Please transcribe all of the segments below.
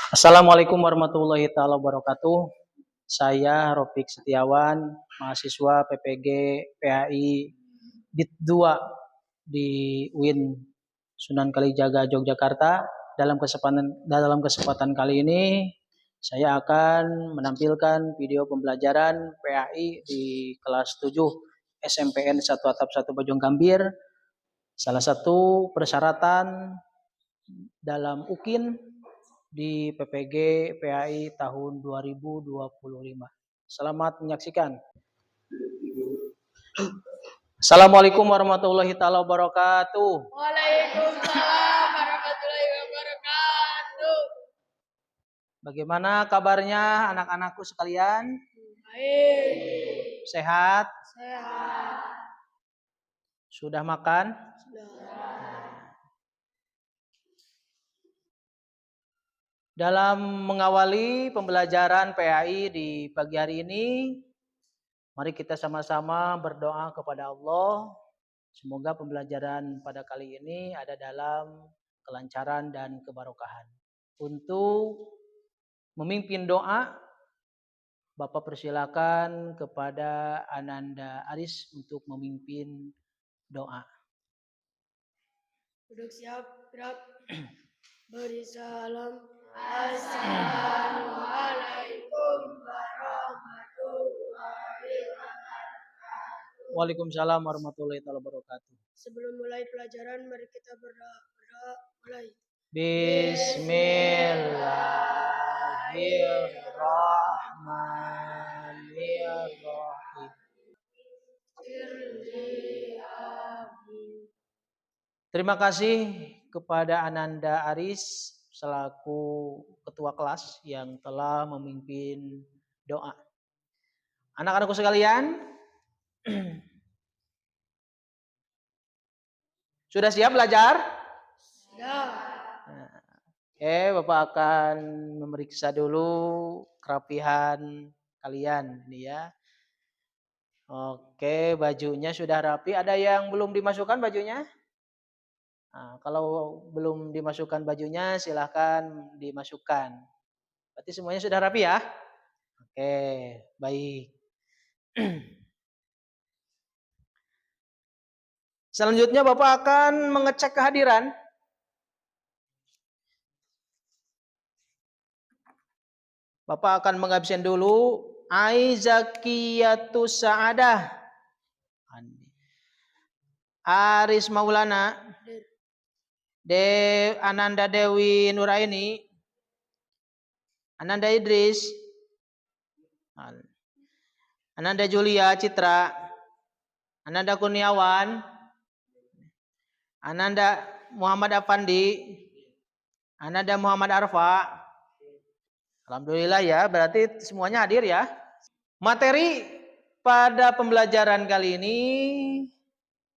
Assalamualaikum warahmatullahi taala wabarakatuh. Saya Rofik Setiawan, mahasiswa PPG PHI DIT 2 di UIN Sunan Kalijaga Yogyakarta. Dalam kesempatan kali ini saya akan menampilkan video pembelajaran PHI di kelas 7 SMPN 1 Atap 1 Bojong Gambir. Salah satu persyaratan dalam UKIN di PPG PHI tahun 2025. Selamat menyaksikan. Assalamualaikum warahmatullahi taala wabarakatuh. Waalaikumsalam warahmatullahi wabarakatuh. Bagaimana kabarnya anak-anakku sekalian? Baik. Sehat? Sehat. Sudah makan? Sudah. Dalam mengawali pembelajaran PHI di pagi hari ini, mari kita sama-sama berdoa kepada Allah. Semoga pembelajaran pada kali ini ada dalam kelancaran dan kebarokahan. Untuk memimpin doa, Bapak persilakan kepada Ananda Aris untuk memimpin doa. Duduk siap, gerak. Beri salam. Assalamualaikum warahmatullahi wabarakatuh. Waalaikumsalam warahmatullahi wabarakatuh. Sebelum mulai pelajaran, mari kita berdoa. Mulai. Bismillahirrahmanirrahim. Terima kasih kepada Ananda Aris selaku ketua kelas yang telah memimpin doa. Anak-anakku sekalian, sudah siap belajar? Sudah. Oke, Bapak akan memeriksa dulu kerapihan kalian nih ya. Oke, bajunya sudah rapi. Ada yang belum dimasukkan bajunya? Nah, kalau belum dimasukkan bajunya, silahkan dimasukkan. Berarti semuanya sudah rapi ya? Oke, baik. Selanjutnya Bapak akan mengecek kehadiran. Bapak akan mengabsen dulu Aizakiyatu Sa'adah, Aris Maulana, Ananda Dewi Nuraini, Ananda Idris, Ananda Julia Citra, Ananda Kurniawan, Ananda Muhammad Afandi, Ananda Muhammad Arfa. Alhamdulillah ya, berarti semuanya hadir ya. Materi pada pembelajaran kali ini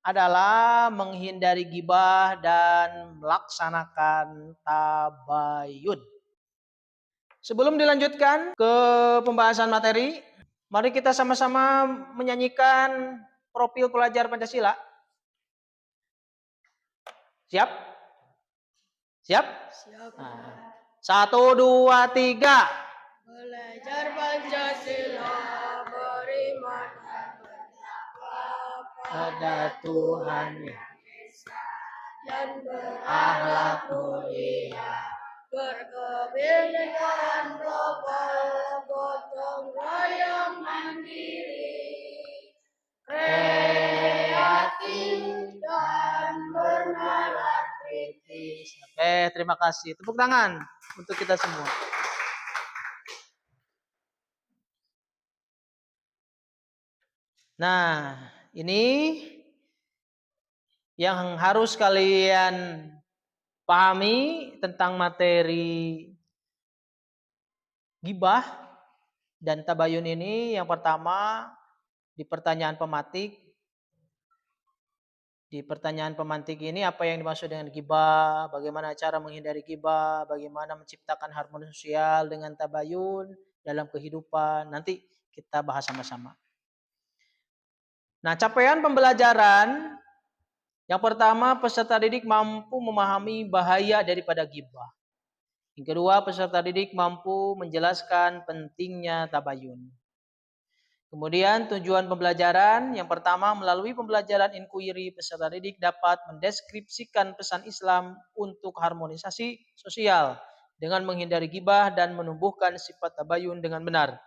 adalah menghindari ghibah dan melaksanakan tabayun. Sebelum dilanjutkan ke pembahasan materi, mari kita sama-sama menyanyikan profil pelajar Pancasila. Siap? Siap? Siap. Nah, 1, 2, 3. Belajar Pancasila, beriman dan bertakwa Pada Tuhan dan berakhlak mulia, berkebinekaan global, gotong royong mandiri, kreatif dan bernalar kritis. Oke, terima kasih. Tepuk tangan untuk kita semua. Nah, ini yang harus kalian pahami tentang materi ghibah dan tabayun ini. Yang pertama, di pertanyaan pematik. Di pertanyaan pemantik ini apa yang dimaksud dengan ghibah, bagaimana cara menghindari ghibah, bagaimana menciptakan harmoni sosial dengan tabayun dalam kehidupan. Nanti kita bahas sama-sama. Nah, capaian pembelajaran yang pertama, peserta didik mampu memahami bahaya daripada ghibah. Yang kedua, peserta didik mampu menjelaskan pentingnya tabayun. Kemudian tujuan pembelajaran, yang pertama melalui pembelajaran inquiry, peserta didik dapat mendeskripsikan pesan Islam untuk harmonisasi sosial dengan menghindari gibah dan menumbuhkan sifat tabayun dengan benar.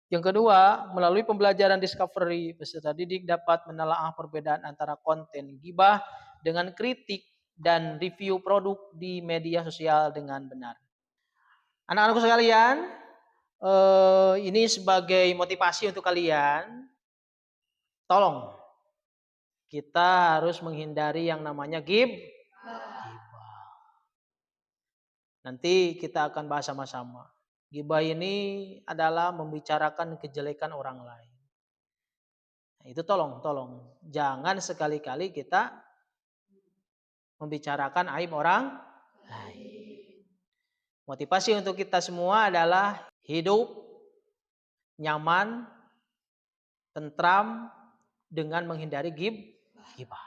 Yang kedua, melalui pembelajaran discovery, peserta didik dapat menelaah perbedaan antara konten gibah dengan kritik dan review produk di media sosial dengan benar. Anak-anakku sekalian, ini sebagai motivasi untuk kalian, tolong kita harus menghindari yang namanya gibah. Nanti kita akan bahas sama-sama. Gibah ini adalah membicarakan kejelekan orang lain. Nah, itu tolong. Jangan sekali-kali kita membicarakan aib orang lain. Motivasi untuk kita semua adalah hidup nyaman, tentram, dengan menghindari gibah.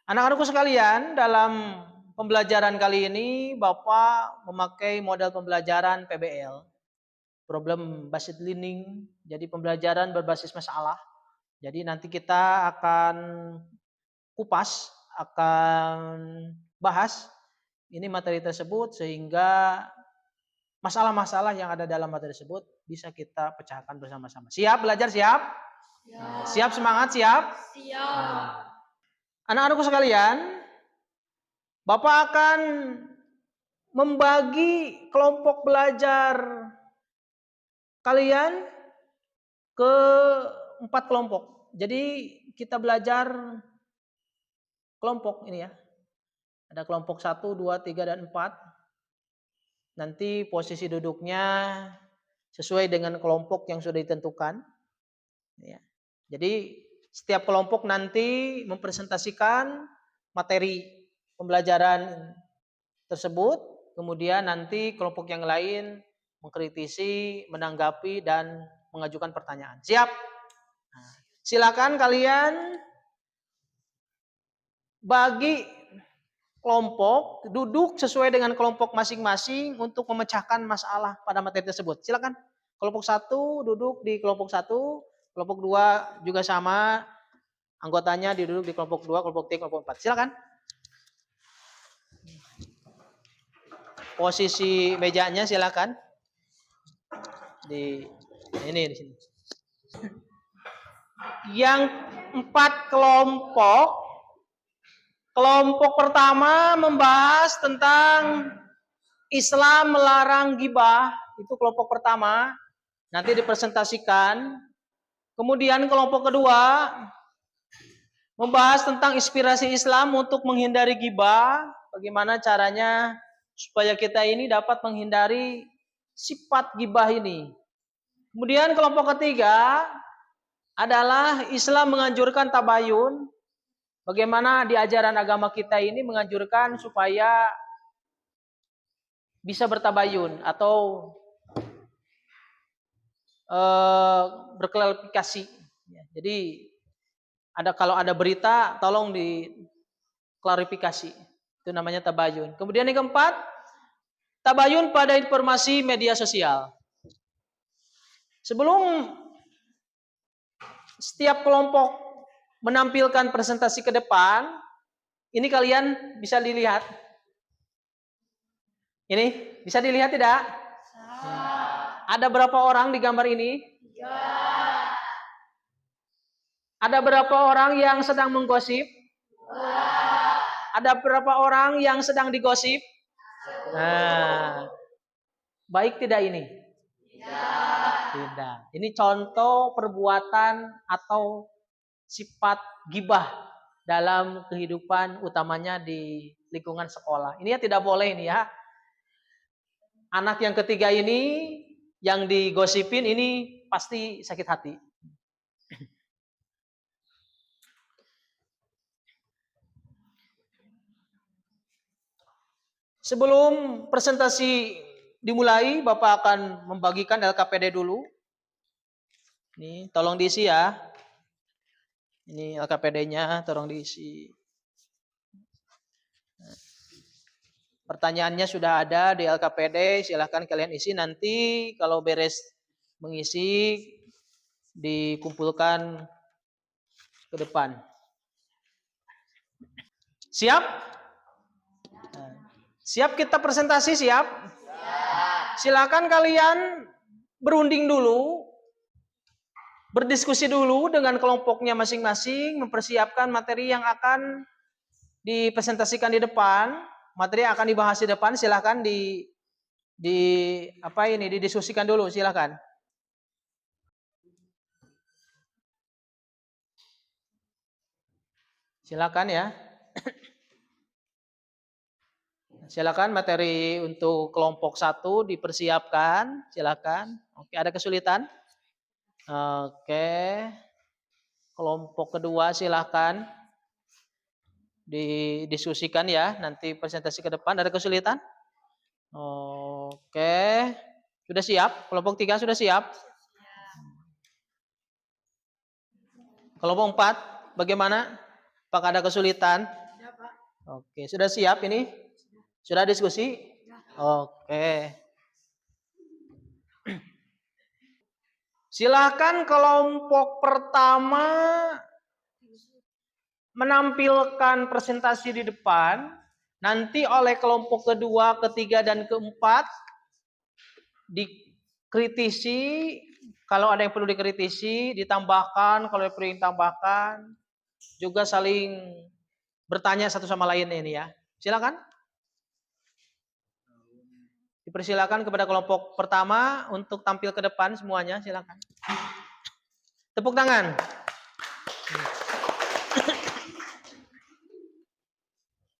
Anak-anakku sekalian, dalam pembelajaran kali ini Bapak memakai model pembelajaran PBL, Problem Based Learning, jadi pembelajaran berbasis masalah. Jadi nanti kita akan kupas, akan bahas ini materi tersebut sehingga masalah-masalah yang ada dalam materi tersebut bisa kita pecahkan bersama-sama. Siap belajar, siap? Ya. Siap, semangat, siap? Siap. Nah. Anak-anakku sekalian, Bapak akan membagi kelompok belajar kalian ke 4 kelompok. Jadi kita belajar kelompok ini ya. Ada kelompok 1, 2, 3, dan 4. Nanti posisi duduknya sesuai dengan kelompok yang sudah ditentukan. Ya. Jadi setiap kelompok nanti mempresentasikan materi pembelajaran tersebut. Kemudian nanti kelompok yang lain mengkritisi, menanggapi, dan mengajukan pertanyaan. Siap? Nah, silakan kalian bagi kelompok, duduk sesuai dengan kelompok masing-masing untuk memecahkan masalah pada materi tersebut. Silakan. Kelompok 1 duduk di kelompok 1, kelompok 2 juga sama, anggotanya duduk di kelompok 2, kelompok 3, kelompok 4. Silakan. Posisi mejanya silakan. Di sini. Yang 4 kelompok. Kelompok pertama membahas tentang Islam melarang gibah, itu kelompok pertama, nanti dipresentasikan. Kemudian kelompok kedua membahas tentang inspirasi Islam untuk menghindari gibah, bagaimana caranya supaya kita ini dapat menghindari sifat gibah ini. Kemudian kelompok ketiga adalah Islam menganjurkan tabayun. Bagaimana di ajaran agama kita ini menganjurkan supaya bisa bertabayun atau berklarifikasi. Jadi kalau ada berita tolong diklarifikasi. Itu namanya tabayun. Kemudian yang keempat, tabayun pada informasi media sosial. Sebelum setiap kelompok menampilkan presentasi ke depan, ini kalian bisa dilihat. Ini bisa dilihat tidak? Ada berapa orang di gambar ini? 3. Ada berapa orang yang sedang menggosip? 2. Ada berapa orang yang sedang digosip? 1. Nah, baik tidak ini? Tidak. Ini contoh perbuatan atau sifat gibah dalam kehidupan utamanya di lingkungan sekolah. Ini ya tidak boleh ini ya. Anak yang ketiga ini yang digosipin ini pasti sakit hati. Sebelum presentasi dimulai, Bapak akan membagikan LKPD dulu. Ini tolong diisi ya. Ini LKPD-nya tolong diisi. Pertanyaannya sudah ada di LKPD, silahkan kalian isi. Nanti kalau beres mengisi, dikumpulkan ke depan. Siap? Siap kita presentasi, siap? Silakan kalian berunding dulu, berdiskusi dulu dengan kelompoknya masing-masing, mempersiapkan materi yang akan dipresentasikan di depan, materi yang akan dibahas di depan. Silakan didiskusikan dulu, silakan. Silakan ya. Silakan materi untuk kelompok 1 dipersiapkan, silakan. Oke, ada kesulitan? Oke. Kelompok kedua silakan didiskusikan ya, nanti presentasi ke depan. Ada kesulitan? Oke. Sudah siap? Kelompok 3 sudah siap? Kelompok 4 bagaimana? Apakah ada kesulitan? Oke, sudah siap ini? Sudah diskusi? Oke. Silakan kelompok pertama menampilkan presentasi di depan, nanti oleh kelompok kedua, ketiga, dan keempat dikritisi, kalau ada yang perlu dikritisi, ditambahkan, kalau perlu ditambahkan, juga saling bertanya satu sama lain ini ya. Silakan. Dipersilakan kepada kelompok pertama untuk tampil ke depan semuanya, silakan. Tepuk tangan.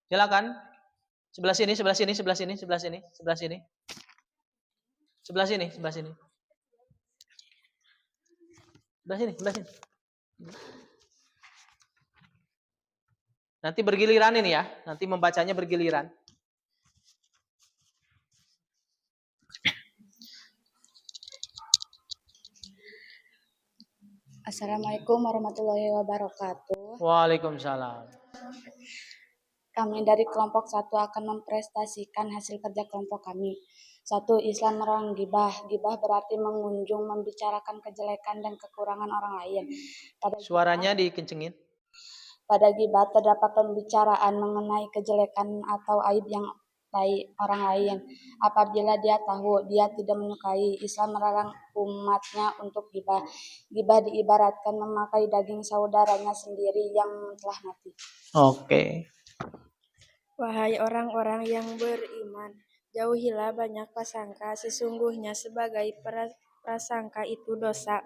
Silakan. Sebelah sini, sebelah sini, sebelah sini, sebelah sini, sebelah sini. Sebelah sini, sebelah sini. Sebelah sini, sebelah sini. Nanti bergiliran ini ya, nanti membacanya bergiliran. Assalamualaikum warahmatullahi wabarakatuh. Waalaikumsalam. Kami dari kelompok 1 akan mempresentasikan hasil kerja kelompok kami. 1. Islam melarang gibah. Gibah berarti mengunjung, membicarakan kejelekan dan kekurangan orang lain. Suaranya dikencengin. Pada gibah terdapat pembicaraan mengenai kejelekan atau aib yang baik orang lain. Apabila dia tahu dia tidak menyukai, Islam melarang umatnya untuk gibah. Gibah diibaratkan memakai daging saudaranya sendiri yang telah mati. Oke. Wahai orang-orang yang beriman, jauhilah banyak prasangka, sesungguhnya sebagai prasangka itu dosa.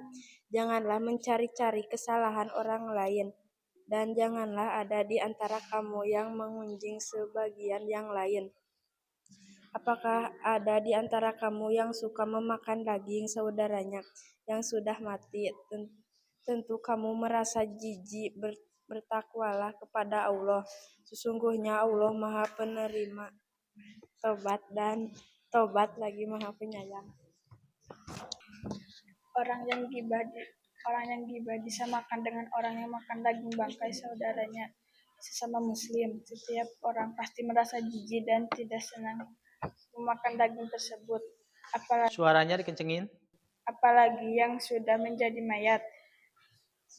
Janganlah mencari-cari kesalahan orang lain, dan janganlah ada di antara kamu yang mengunjing sebagian yang lain. Apakah ada di antara kamu yang suka memakan daging saudaranya yang sudah mati? Tentu kamu merasa jijik. Bertakwalah kepada Allah. Sesungguhnya Allah Maha Penerima tobat dan tobat lagi Maha Penyayang. Orang yang gibah disamakan dengan orang yang makan daging bangkai saudaranya sesama muslim. Setiap orang pasti merasa jijik dan tidak senang memakan daging tersebut, Suaranya dikencengin. apalagi yang sudah menjadi mayat.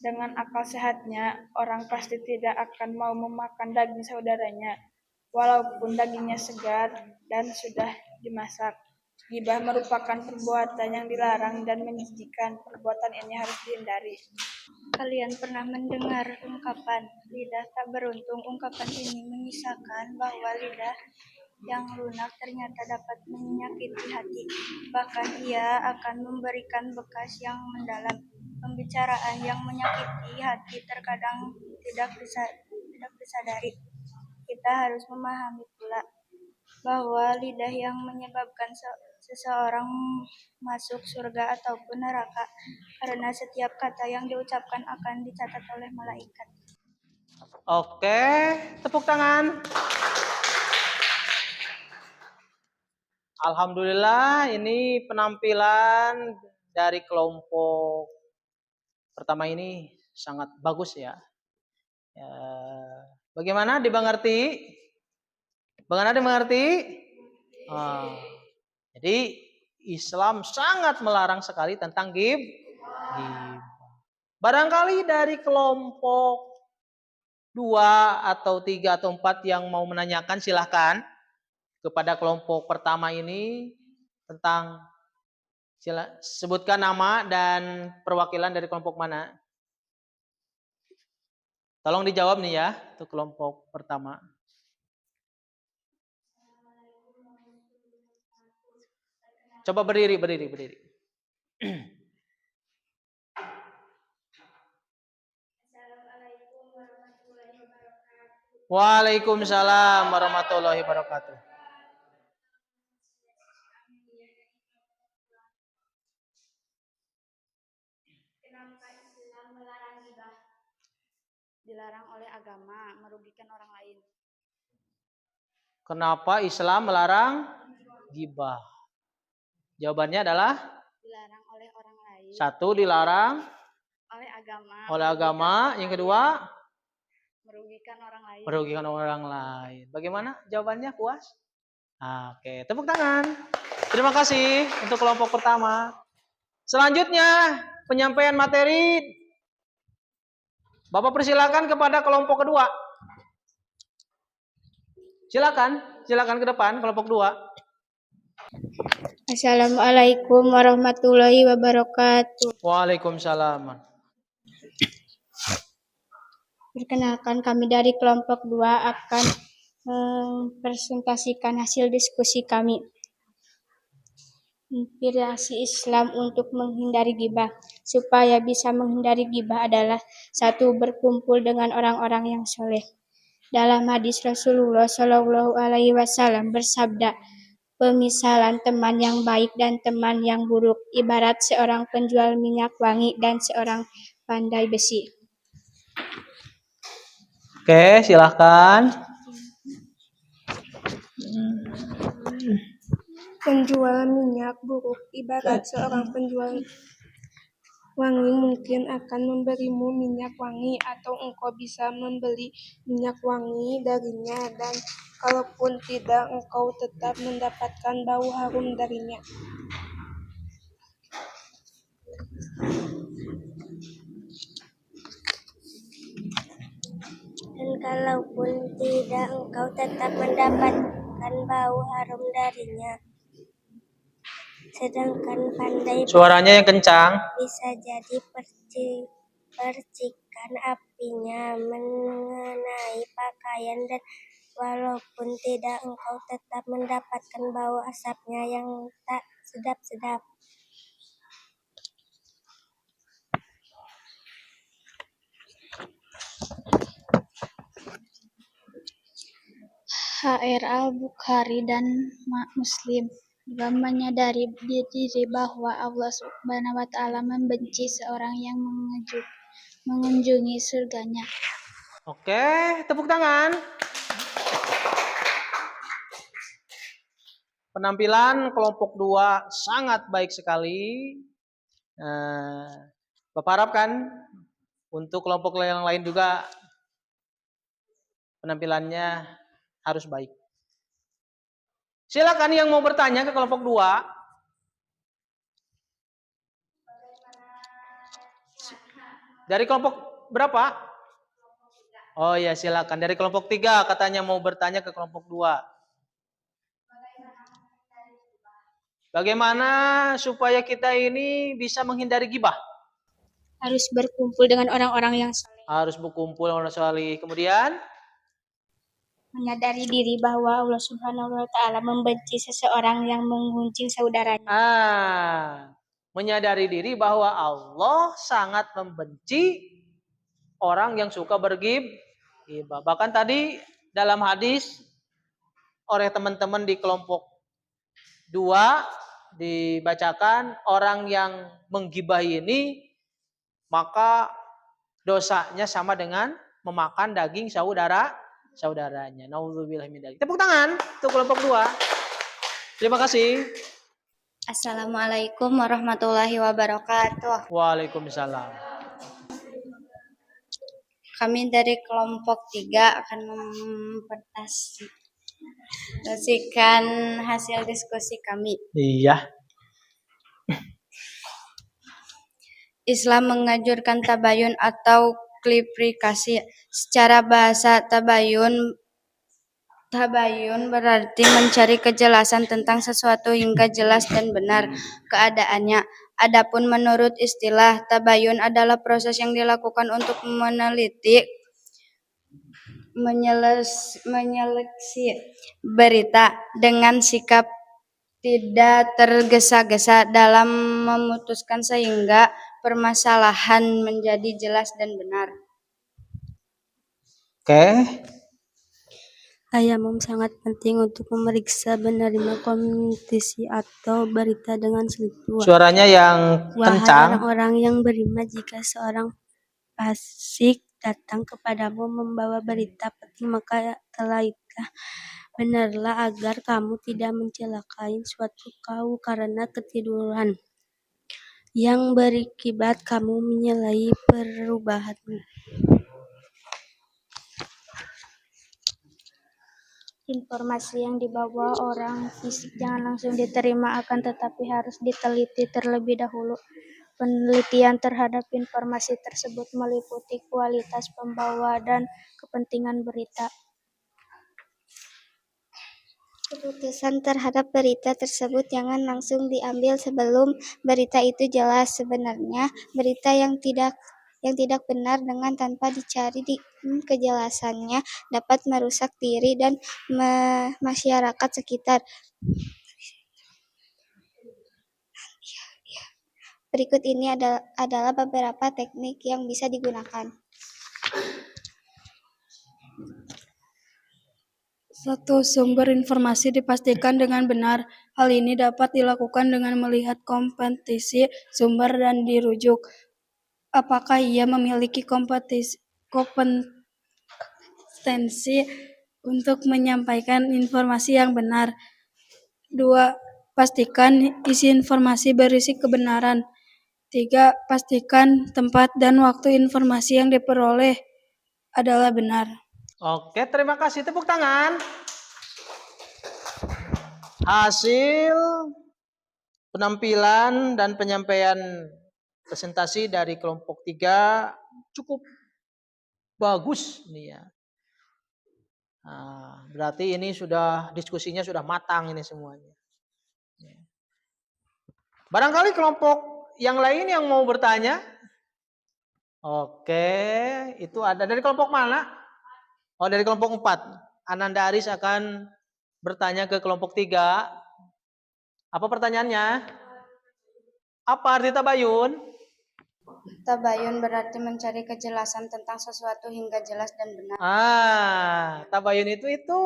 Dengan akal sehatnya, orang pasti tidak akan mau memakan daging saudaranya, walaupun dagingnya segar dan sudah dimasak. Gibah merupakan perbuatan yang dilarang dan menjijikkan. Perbuatan ini harus dihindari. Kalian pernah mendengar ungkapan lidah tak beruntung? Ungkapan ini mengisahkan bahwa lidah yang lunak ternyata dapat menyakiti hati. Bahkan ia akan memberikan bekas yang mendalam. Pembicaraan yang menyakiti hati terkadang tidak disadari. Kita harus memahami pula bahwa lidah yang menyebabkan seseorang masuk surga ataupun neraka, karena setiap kata yang diucapkan akan dicatat oleh malaikat. Oke, tepuk tangan. Alhamdulillah, ini penampilan dari kelompok pertama ini sangat bagus ya. Bagaimana, dimengerti? Bang ada mengerti? Ah, jadi Islam sangat melarang sekali tentang ghibah. Barangkali dari kelompok 2 atau 3 atau 4 yang mau menanyakan silahkan kepada kelompok pertama ini tentang sebutkan nama dan perwakilan dari kelompok mana. Tolong dijawab nih ya untuk kelompok pertama. Coba berdiri. Waalaikumsalam warahmatullahi wabarakatuh. Kenapa Islam melarang ghibah? Dilarang oleh agama, merugikan orang lain. Kenapa Islam melarang ghibah? Jawabannya adalah Dilarang oleh orang lain. 1 dilarang Oleh agama. Yang kedua merugikan orang lain. Bagaimana jawabannya, puas? Oke, tepuk tangan. Terima kasih untuk kelompok pertama. Selanjutnya penyampaian materi. Bapak persilakan kepada kelompok kedua. Silakan ke depan kelompok 2. Assalamualaikum warahmatullahi wabarakatuh. Waalaikumsalam. Perkenalkan, kami dari kelompok 2 akan mempresentasikan hasil diskusi kami. Inspirasi Islam untuk menghindari ghibah. Supaya bisa menghindari ghibah adalah 1. Berkumpul dengan orang-orang yang soleh. Dalam hadis Rasulullah Shallallahu Alaihi Wasallam bersabda, pemisalan teman yang baik dan teman yang buruk ibarat seorang penjual minyak wangi dan seorang pandai besi. Oke, silahkan. Penjual minyak buruk ibarat seorang penjual wangi mungkin akan memberimu minyak wangi atau engkau bisa membeli minyak wangi darinya, dan kalaupun tidak engkau tetap mendapatkan bau harum darinya. Dan kalaupun tidak engkau tetap mendapatkan bau harum darinya. Sedangkan pandai Suaranya yang kencang. Bisa jadi percikan apinya mengenai pakaian, dan walaupun tidak engkau tetap mendapatkan bau asapnya yang tak sedap-sedap. H.R. Al-Bukhari dan Muslim juga menyadari diri bahwa Allah Subhanahu wa Ta'ala membenci seorang yang mengunjungi surganya. Oke, tepuk tangan. Penampilan kelompok 2 sangat baik sekali. Bapak harapkan untuk kelompok yang lain juga penampilannya harus baik. Silakan yang mau bertanya ke kelompok 2. Dari kelompok berapa? Oh iya, silakan. Dari kelompok 3 katanya mau bertanya ke kelompok 2. Bagaimana supaya kita ini bisa menghindari ghibah? Harus berkumpul dengan orang-orang yang saleh. Harus berkumpul dengan orang saleh. Kemudian menyadari diri bahwa Allah Subhanahu wa Ta'ala membenci seseorang yang menggunjing saudaranya. Menyadari diri bahwa Allah sangat membenci orang yang suka berghibah. Bahkan tadi dalam hadis oleh teman-teman di kelompok 2 dibacakan, orang yang menggibahi ini maka dosanya sama dengan memakan daging saudaranya. Nauzubillah min dzalik. Tepuk tangan untuk kelompok 2. Terima kasih. Assalamualaikum warahmatullahi wabarakatuh. Waalaikumsalam. Kami dari kelompok 3 akan Saksikan hasil diskusi kami. Iya. Islam menganjurkan tabayun atau klarifikasi. Secara bahasa tabayun berarti mencari kejelasan tentang sesuatu hingga jelas dan benar keadaannya. Adapun menurut istilah, tabayun adalah proses yang dilakukan untuk meneliti, menyeleksi berita dengan sikap tidak tergesa-gesa dalam memutuskan sehingga permasalahan menjadi jelas dan benar. Oke. Tayamum sangat penting untuk memeriksa benarnya kompetisi atau berita dengan selingkuh. Suaranya yang Wahai kencang. orang-orang yang beriman, jika seorang fasik datang kepadamu membawa berita penting, maka telailah benarlah agar kamu tidak mencelakai suatu kaum karena ketiduran yang berakibat kamu menyalahi perubahanmu. Informasi yang dibawa orang fisik jangan langsung diterima, akan tetapi harus diteliti terlebih dahulu. Penelitian terhadap informasi tersebut meliputi kualitas pembawa dan kepentingan berita. Keputusan terhadap berita tersebut jangan langsung diambil sebelum berita itu jelas. Sebenarnya berita yang tidak benar dengan tanpa dicari kejelasannya dapat merusak diri dan masyarakat sekitar. Berikut ini adalah beberapa teknik yang bisa digunakan. 1. Sumber informasi dipastikan dengan benar. Hal ini dapat dilakukan dengan melihat kompetensi sumber dan dirujuk. Apakah ia memiliki kompetensi untuk menyampaikan informasi yang benar. 2. Pastikan isi informasi berisi kebenaran. 3. Pastikan tempat dan waktu informasi yang diperoleh adalah benar. Oke, terima kasih. Tepuk tangan. Hasil penampilan dan penyampaian presentasi dari kelompok 3 cukup bagus nih ya. Nah, berarti ini sudah diskusinya sudah matang ini semuanya. Barangkali kelompok yang lain yang mau bertanya? Oke, itu ada dari kelompok mana? Oh, dari kelompok 4. Ananda Aris akan bertanya ke kelompok 3. Apa pertanyaannya? Apa arti tabayun? Tabayun berarti mencari kejelasan tentang sesuatu hingga jelas dan benar. Tabayun itu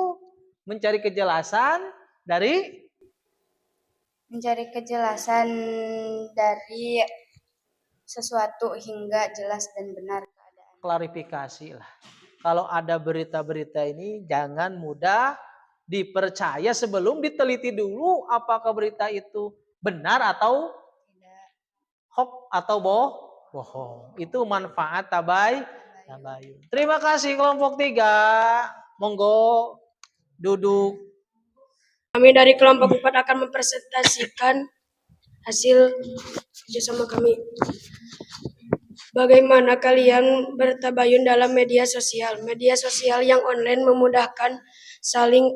mencari kejelasan dari Mencari kejelasan dari sesuatu hingga jelas dan benar keadaan. klarifikasi lah. Kalau ada berita-berita ini jangan mudah dipercaya sebelum diteliti dulu apakah berita itu benar atau hoax atau bohong. Itu manfaat tabayun. Terima kasih kelompok 3. Monggo duduk. Kami dari kelompok 4 akan mempresentasikan hasil kerjasama kami. Bagaimana kalian bertabayun dalam media sosial? Media sosial yang online memudahkan saling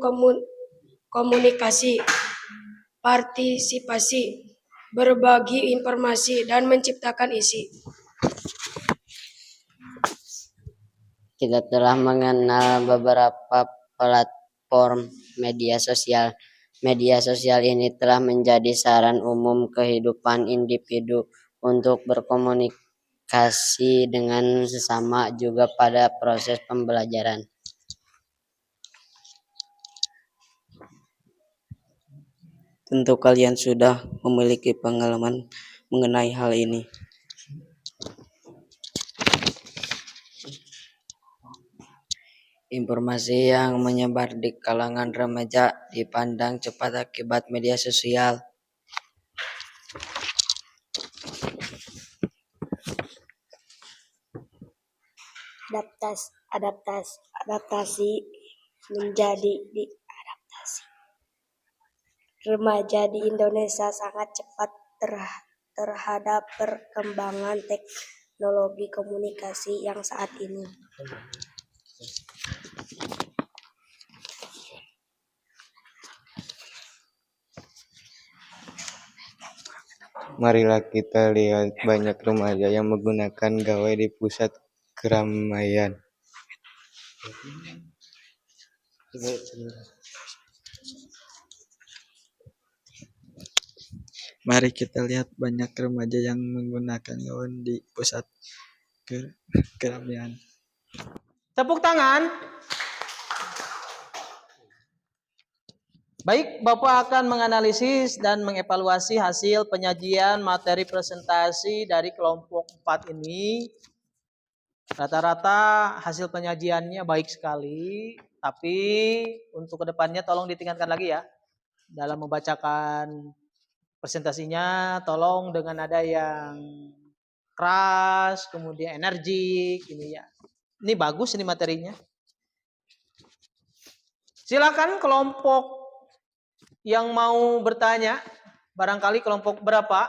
komunikasi, partisipasi, berbagi informasi, dan menciptakan isi. Kita telah mengenal beberapa platform media sosial. Media sosial ini telah menjadi saran umum kehidupan individu untuk berkomunikasi dengan sesama juga pada proses pembelajaran. Tentu kalian sudah memiliki pengalaman mengenai hal ini. Informasi yang menyebar di kalangan remaja dipandang cepat akibat media sosial. Adaptasi menjadi remaja di Indonesia sangat cepat terhadap perkembangan teknologi komunikasi yang saat ini. Marilah kita lihat banyak remaja yang menggunakan gawai di pusat keramaian. Mari kita lihat banyak remaja yang menggunakan gawai di pusat keramaian. Tepuk tangan. Baik, Bapak akan menganalisis dan mengevaluasi hasil penyajian materi presentasi dari kelompok 4 ini. Rata-rata hasil penyajiannya baik sekali, tapi untuk kedepannya tolong ditingkatkan lagi ya. Dalam membacakan presentasinya, tolong dengan nada yang keras, kemudian energik, ini ya. Ini bagus ini materinya. Silakan kelompok yang mau bertanya, barangkali kelompok berapa?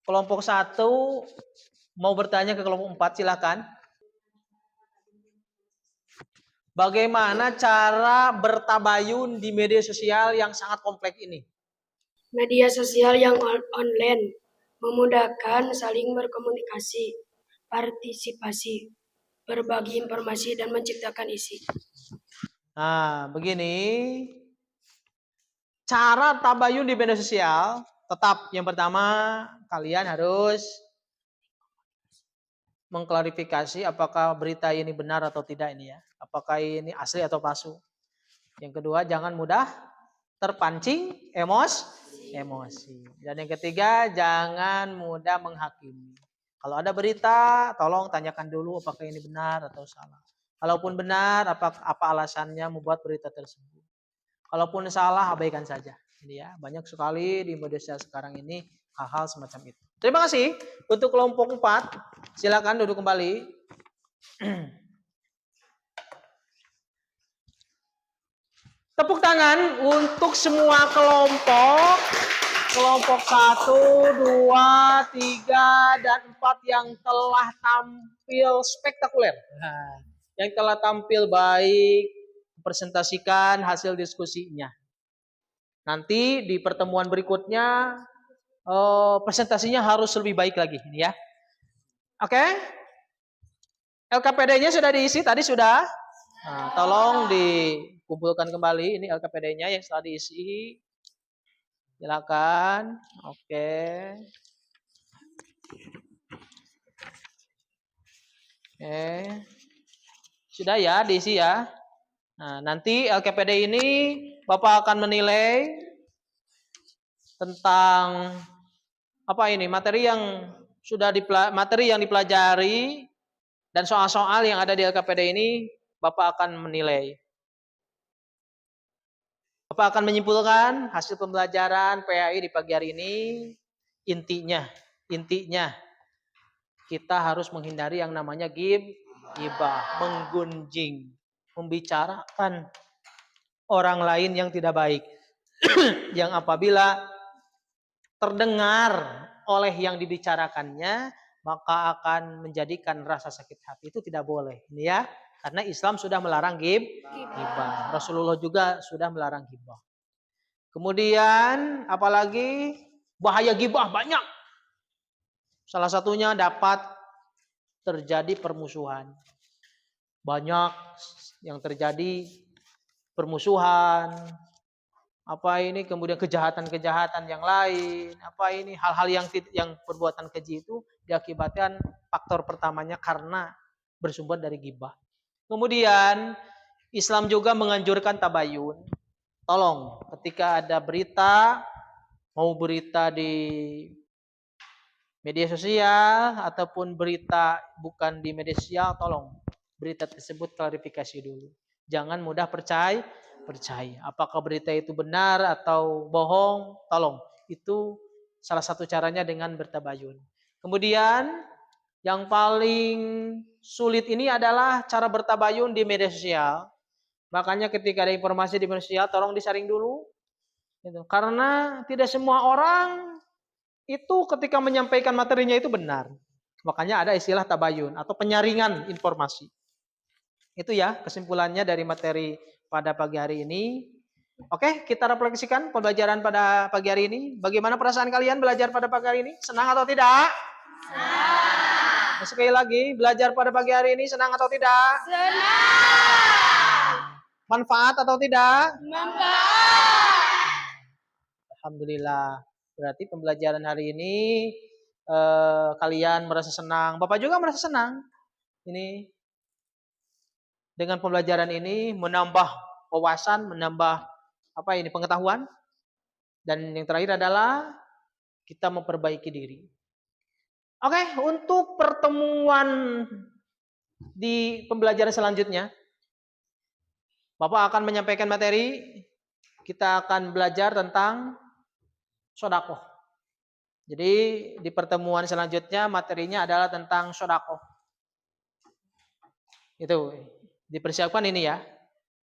Kelompok 1 mau bertanya ke kelompok 4, silakan. Bagaimana cara bertabayun di media sosial yang sangat kompleks ini? Media sosial yang online memudahkan saling berkomunikasi, partisipasi, berbagi informasi, dan menciptakan isi. Nah, begini. Cara tabayun di media sosial, tetap yang pertama kalian harus mengklarifikasi apakah berita ini benar atau tidak ini ya. Apakah ini asli atau palsu. Yang kedua, jangan mudah terpancing emosi. Dan yang ketiga, jangan mudah menghakimi. Kalau ada berita, tolong tanyakan dulu apakah ini benar atau salah. Kalaupun benar, apa alasannya membuat berita tersebut. Kalaupun salah, abaikan saja. Ini ya, banyak sekali di media sosial sekarang ini hal-hal semacam itu. Terima kasih untuk kelompok 4. Silakan duduk kembali. Tepuk tangan untuk semua kelompok. Kelompok 1, 2, 3, dan 4 yang telah tampil spektakuler. Yang telah tampil baik, presentasikan hasil diskusinya. Nanti di pertemuan berikutnya presentasinya harus lebih baik lagi, ya. Oke? LKPD-nya sudah diisi tadi sudah. Nah, tolong dikumpulkan kembali ini LKPD-nya yang sudah diisi. Silakan. Oke. Sudah ya diisi ya. Nah, nanti LKPD ini Bapak akan menilai tentang apa ini materi yang dipelajari dan soal-soal yang ada di LKPD ini Bapak akan menilai. Bapak akan menyimpulkan hasil pembelajaran PAI di pagi hari ini. Intinya kita harus menghindari yang namanya ghibah, menggunjing, membicarakan orang lain yang tidak baik. Yang apabila terdengar oleh yang dibicarakannya, maka akan menjadikan rasa sakit hati. Itu tidak boleh, ini ya. Karena Islam sudah melarang ghibah. Rasulullah juga sudah melarang ghibah. Kemudian apalagi bahaya ghibah banyak. Salah satunya dapat terjadi permusuhan. Banyak yang terjadi permusuhan, kemudian kejahatan-kejahatan yang lain, hal-hal yang perbuatan keji itu diakibatkan faktor pertamanya karena bersumber dari ghibah. Kemudian Islam juga menganjurkan tabayun. Tolong ketika ada berita, mau berita di media sosial ataupun berita bukan di media sosial, tolong berita tersebut klarifikasi dulu. Jangan mudah percaya. Apakah berita itu benar atau bohong? Tolong. Itu salah satu caranya dengan bertabayun. Kemudian yang paling sulit ini adalah cara bertabayun di media sosial. Makanya ketika ada informasi di media sosial, tolong disaring dulu. Gitu. Karena tidak semua orang itu ketika menyampaikan materinya itu benar. Makanya ada istilah tabayun atau penyaringan informasi. Itu ya kesimpulannya dari materi pada pagi hari ini. Oke, kita refleksikan pembelajaran pada pagi hari ini. Bagaimana perasaan kalian belajar pada pagi hari ini? Senang atau tidak? Senang. Sekali lagi, belajar pada pagi hari ini senang atau tidak? Senang. Manfaat atau tidak? Manfaat. Alhamdulillah. Berarti pembelajaran hari ini kalian merasa senang. Bapak juga merasa senang. Ini dengan pembelajaran ini menambah wawasan, menambah pengetahuan. Dan yang terakhir adalah kita memperbaiki diri. Oke, untuk pertemuan di pembelajaran selanjutnya, Bapak akan menyampaikan materi. Kita akan belajar tentang sedekah. Jadi di pertemuan selanjutnya materinya adalah tentang sedekah. Itu dipersiapkan ini ya.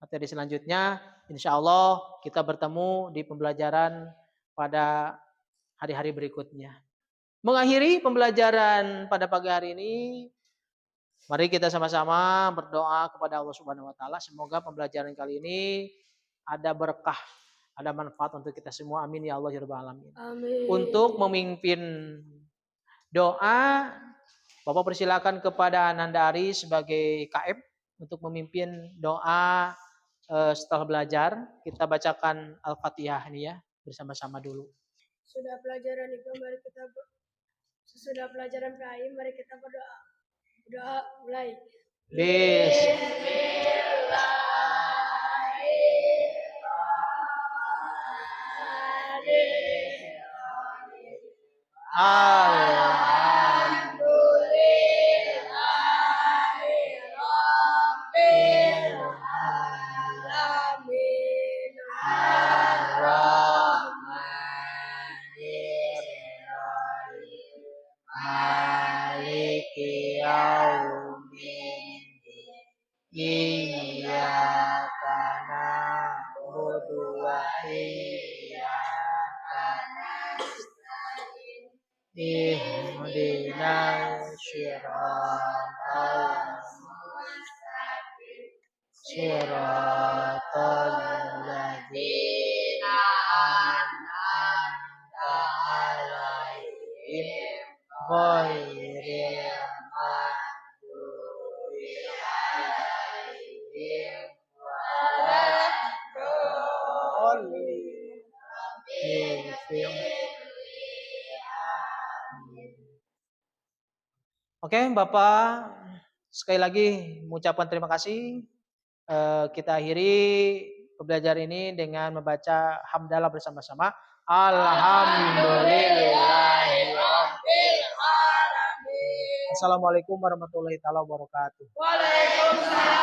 Materi selanjutnya, insya Allah kita bertemu di pembelajaran pada hari-hari berikutnya. Mengakhiri pembelajaran pada pagi hari ini, mari kita sama-sama berdoa kepada Allah Subhanahu wa taala. Semoga pembelajaran kali ini ada berkah, ada manfaat untuk kita semua. Amin ya Allah ya rabbal alamin. Amin. Untuk memimpin doa, Bapak persilakan kepada Ananda Ari sebagai KM untuk memimpin doa setelah belajar. Kita bacakan Al-Fatihah ini ya bersama-sama dulu. Sesudah pelajaran PAI, mari kita berdoa. Doa mulai. Maliki yaumiddin. Iyyaka na'budu wa iyyaka nasta'in. Ihdinas siratal mustaqim. Siratal ladzina an'amta 'alaihim ghairil maghdubi 'alaihim waladdallin. Oke, Bapak sekali lagi mengucapkan terima kasih. Kita akhiri pembelajaran ini dengan membaca hamdalah bersama-sama. Alhamdulillahirabbil alamin. Assalamualaikum warahmatullahi wabarakatuh. Waalaikumsalam.